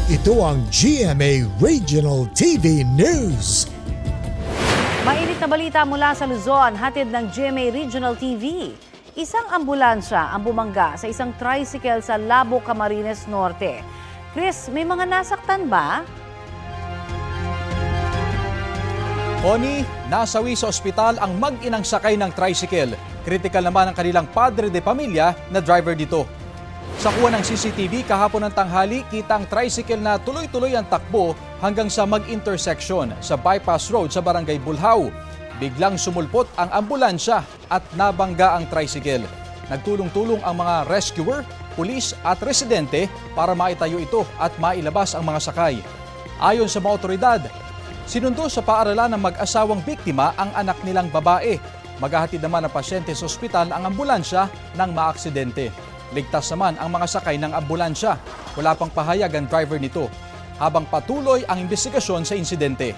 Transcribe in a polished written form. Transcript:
Ito ang GMA Regional TV News. Mainit na balita mula sa Luzon, hatid ng GMA Regional TV. Isang ambulansya ang bumangga sa isang tricycle sa Labo, Camarines Norte. Chris, may mga nasaktan ba? Connie, nasawi sa ospital ang mag-inang sakay ng tricycle. Critical naman ang kanilang padre de pamilya na driver dito. Sa kuha ng CCTV kahapon ng tanghali, kita ang tricycle na tuloy-tuloy ang takbo hanggang sa mag-intersection sa bypass road sa Barangay Bulhaw. Biglang sumulpot ang ambulansya at nabangga ang tricycle. Nagtulong-tulong ang mga rescuer, pulis at residente para maitayo ito at mailabas ang mga sakay. Ayon sa mga otoridad, sinundo sa paaralan ng mag-asawang biktima ang anak nilang babae. Maghahatid naman ng pasyente sa ospital ang ambulansya nang maaksidente. Ligtas naman ang mga sakay ng ambulansya. Wala pang pahayag ang driver nito habang patuloy ang investigasyon sa insidente.